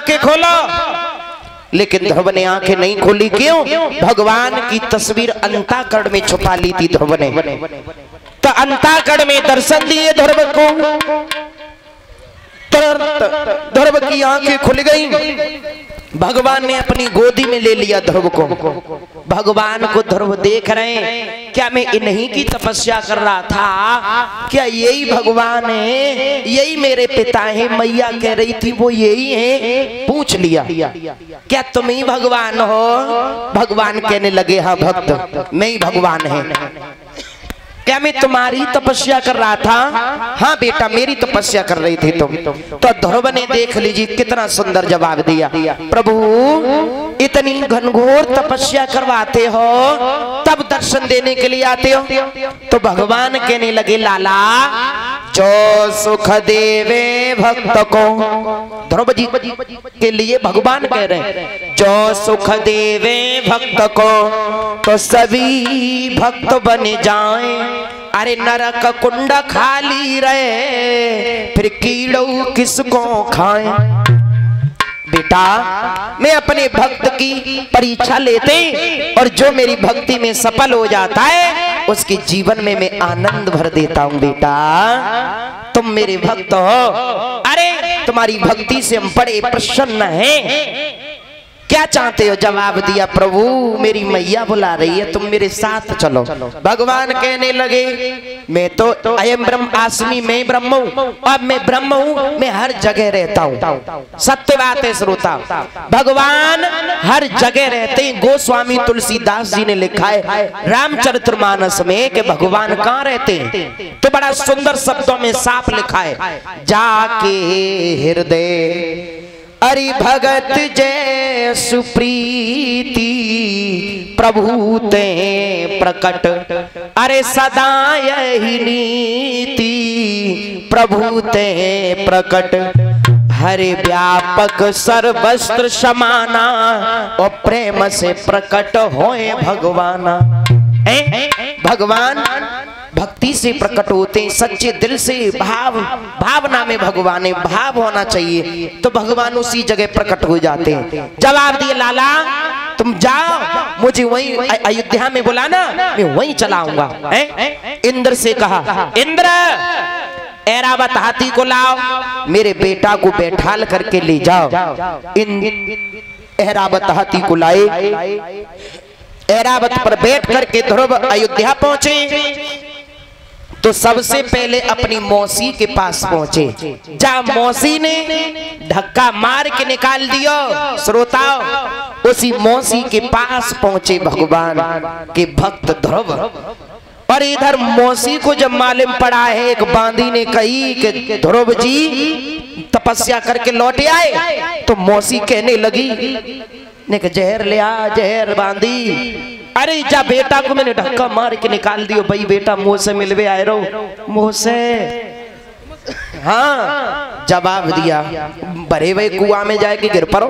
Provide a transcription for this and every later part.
आंखें खोलो। लेकिन ध्रुव ने आंखें नहीं खोली। क्यों? भगवान की तस्वीर अंताकरण में छुपा ली थी ध्रुव ने। तो अंताकरण में दर्शन दिए ध्रुव को। ध्रुव की आंखें खुल गई। भगवान ने अपनी गोदी में ले लिया ध्रुव को। भगवान को ध्रुव देख रहे हैं, क्या मैं इन्हीं की तपस्या कर रहा था? क्या यही भगवान है? यही मेरे पिता हैं? मैया कह रही थी वो यही है। पूछ लिया, क्या तुम ही भगवान हो? भगवान कहने लगे, हाँ भक्त मैं ही भगवान है। क्या मैं तुम्हारी तपस्या कर रहा था? हाँ बेटा मेरी तपस्या कर रही थी तुम। तो ध्रुव ने देख लीजिए कितना सुंदर जवाब दिया। प्रभु इतनी घनघोर तपस्या करवाते हो तब दर्शन देने के लिए आते हो? तो भगवान कहने लगे, लाला जो सुख देवे भक्त को। ध्रुव जी के लिए भगवान कह रहे हैं, जो सुख देवे भक्त को तो सभी भक्त बन जाएं। अरे नरक कुंड खाली रहे फिर कीड़ो किसको खाएं। बेटा मैं अपने भक्त की परीक्षा लेते और जो मेरी भक्ति में सफल हो जाता है उसके जीवन में मैं आनंद भर देता हूं। बेटा तुम मेरे भक्त हो, अरे तुम्हारी भक्ति से हम बड़े प्रसन्न हैं। क्या चाहते हो? जवाब दिया, प्रभु मेरी मैया बुला रही है, तुम मेरे साथ चलो। भगवान कहने लगे, मैं तो अयम ब्रह्म आस्मि, मैं ब्रह्म हूँ। अब मैं ब्रह्म हूँ, मैं हर जगह रहता हूँ। सत्य बात है श्रोता, भगवान हर जगह रहते हैं। गोस्वामी तुलसीदास जी ने लिखा है रामचरितमानस में कि भगवान कहाँ रहते हैं, तो बड़ा सुंदर शब्दों में साफ लिखा है, जाके हृदय अरि भगत जय सुप्रीति प्रभु ते प्रकट। अरे सदा यही नीति प्रभु ते प्रकट। हरे व्यापक सर्वस्त्र समाना और प्रेम से प्रकट होए भगवाना। भगवान भक्ति से प्रकट होते हैं, सच्चे दिल से भावना में भगवान है, भाव होना चाहिए तो भगवान उसी जगह प्रकट हो जाते हैं। जवाब दिए, लाला तुम जाओ, मुझे वहीं अयोध्या में बुलाना, मैं वहीं चलाऊंगा। इंद्र से कहा, इंद्र ऐरावत हाथी को लाओ, मेरे बेटा को बैठाल करके ले जाओ। ऐरावत हाथी को लाए, ऐरावत पर बैठ करके ध्रुव अयोध्या पहुंचे। तो सबसे पहले अपनी मौसी के पास पहुंचे, जहां मौसी ने धक्का मार के निकाल दिया। श्रोताओं उसी मौसी के पास पहुंचे भगवान के भक्त ध्रुव। और इधर मौसी को जब मालूम पड़ा है, एक बांदी ने कही कि ध्रुव जी तपस्या करके लौटे आए, तो मौसी कहने लगी, ने कहा जहर ले आ, जहर बांदी। अरे जा बेटा को मैंने धक्का मार के निकाल दियो, भाई बेटा मुंह से मिलवे आए रहो, मुंह से। हाँ जवाब दिया, भरे हुए कुआं में जाए कि गिर परो।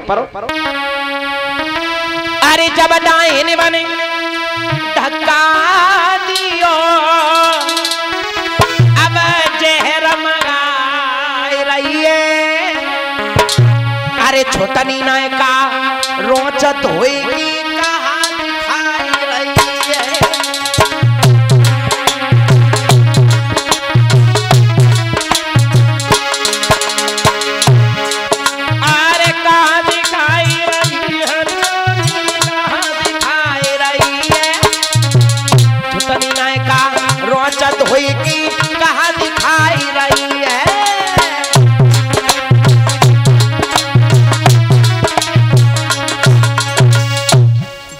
अरे जब डायने बने धक्का दियो, अब जहर मंगाए रहिए। अरे छोटनी नाय का रोचत होएगी कहा दिखाई रही है।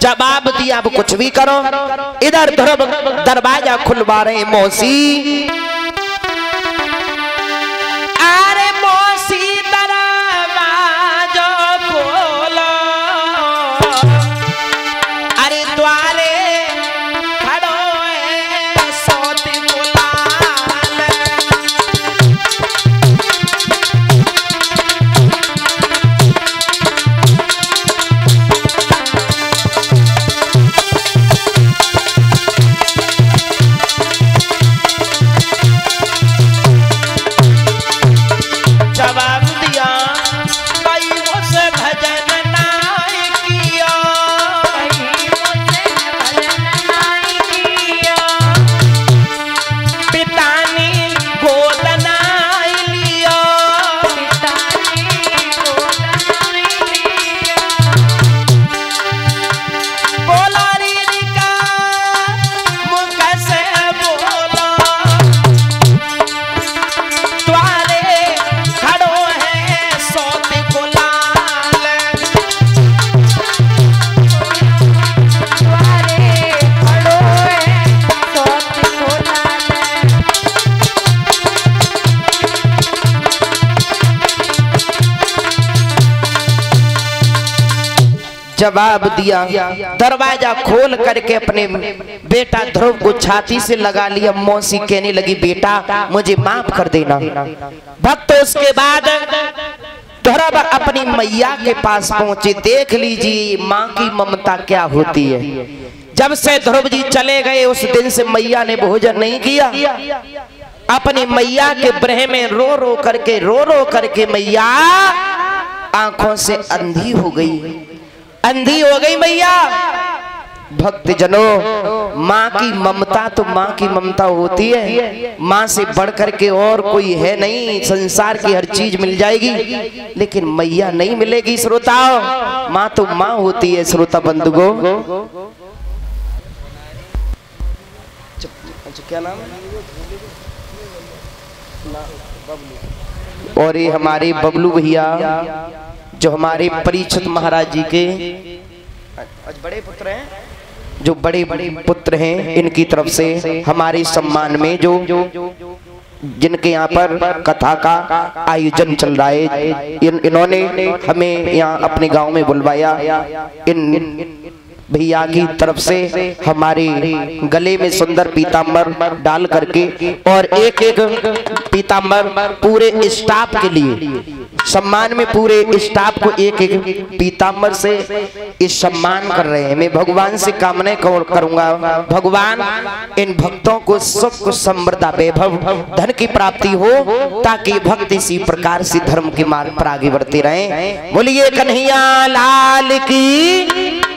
जवाब दिया, अब कुछ भी करो। इधर ध्रुव दरवाजा खुलवा रहे मौसी। अरे मौसी दरवाजा खोलो, अरे द्वारे जवाब दिया। दरवाजा खोल करके अपने बेटा ध्रुव को छाती से लगा लिया। मौसी कहने लगी बेटा मुझे माफ कर देना। भक्त उसके बाद ध्रुव अपनी मैया के पास पहुंचे। देख लीजिए माँ की ममता क्या होती है। जब से ध्रुव जी चले गए उस दिन से मैया ने भोजन नहीं किया। अपनी मैया के ब्रह में रो रो करके मैया आंखों से अंधी हो गई मैया। भक्त जनों, माँ की ममता तो माँ की ममता होती है। माँ से बढ़ करके और कोई है नहीं। संसार की हर चीज मिल जाएगी लेकिन मैया नहीं मिलेगी। श्रोताओ, माँ तो माँ होती है। श्रोता बंधुओं, क्या नाम है? और ये हमारे बबलू भैया जो हमारे परीक्षित महाराज जी के बड़े पुत्र हैं, जो बड़े पुत्र हैं, इनकी तरफ से हमारे सम्मान में जो जिनके यहाँ पर कथा का आयोजन चल रहा है, इन्होंने हमें यहाँ अपने गांव में बुलवाया। इन भैया की तरफ से हमारे गले में सुंदर पीतांबर डाल करके और एक एक पीतांबर पूरे स्टाफ के लिए सम्मान में, पूरे स्टाफ को एक एक पीतांबर से इस सम्मान कर रहे हैं। मैं भगवान से कामना करूंगा, भगवान इन भक्तों को सुख समृद्धि वैभव धन की प्राप्ति हो, ताकि भक्त इसी प्रकार से धर्म के मार्ग पर आगे बढ़ते रहें। बोलिए कन्हैया लाल की।